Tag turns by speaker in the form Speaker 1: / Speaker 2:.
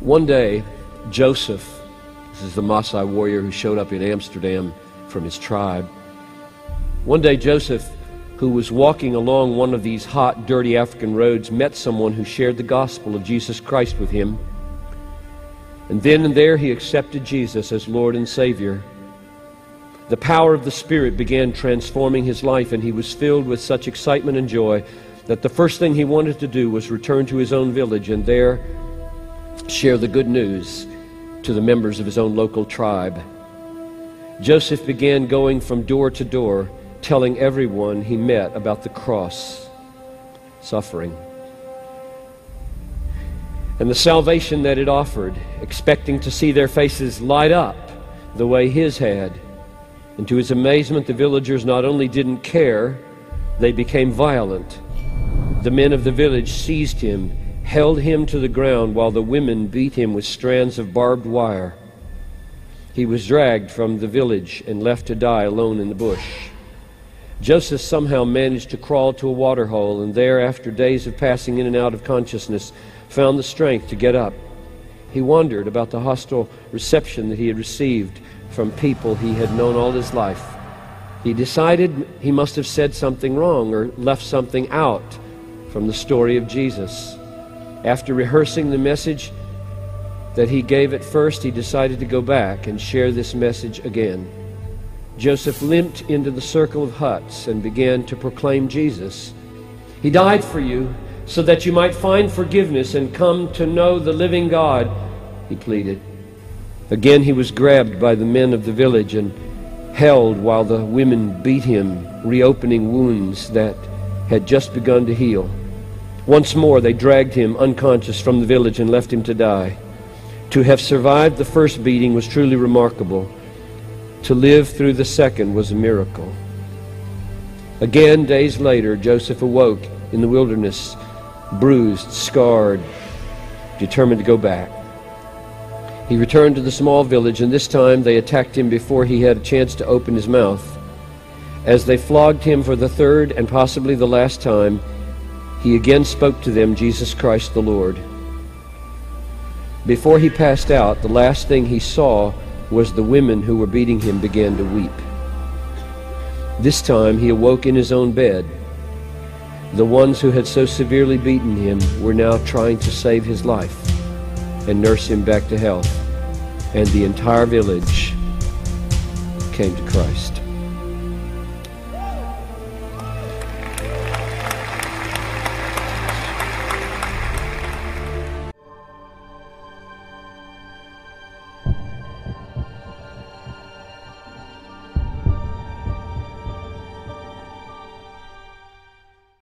Speaker 1: One day, Joseph, this is the Maasai warrior who showed up in Amsterdam from his tribe. One day, Joseph, who was walking along one of these hot, dirty African roads, met someone who shared the gospel of Jesus Christ with him. And then and there he accepted Jesus as Lord and Savior. The power of the Spirit began transforming his life, and he was filled with such excitement and joy that the first thing he wanted to do was return to his own village and there share the good news to the members of his own local tribe. Joseph began going from door to door, telling everyone he met about the cross, suffering, and the salvation that it offered, expecting to see their faces light up the way his had. And to his amazement, the villagers not only didn't care, they became violent. The men of the village seized him, held him to the ground, while the women beat him with strands of barbed wire. He was dragged from the village and left to die alone in the bush. Joseph somehow managed to crawl to a water hole, and there, after days of passing in and out of consciousness, found the strength to get up. He wondered about the hostile reception that he had received from people he had known all his life. He decided he must have said something wrong or left something out from the story of Jesus. After rehearsing the message that he gave at first, he decided to go back and share this message again. Joseph limped into the circle of huts and began to proclaim Jesus. "He died for you so that you might find forgiveness and come to know the living God," he pleaded. Again he was grabbed by the men of the village and held while the women beat him, reopening wounds that had just begun to heal. Once more they dragged him unconscious from the village and left him to die. To have survived the first beating was truly remarkable. To live through the second was a miracle. Again, days later, Joseph awoke in the wilderness, bruised, scarred, determined to go back. He returned to the small village, and this time they attacked him before he had a chance to open his mouth. As they flogged him for the third and possibly the last time, he again spoke to them Jesus Christ the Lord. Before he passed out, the last thing he saw was the women who were beating him began to weep. This time he awoke in his own bed. The ones who had so severely beaten him were now trying to save his life and nurse him back to health, and the entire village came to Christ.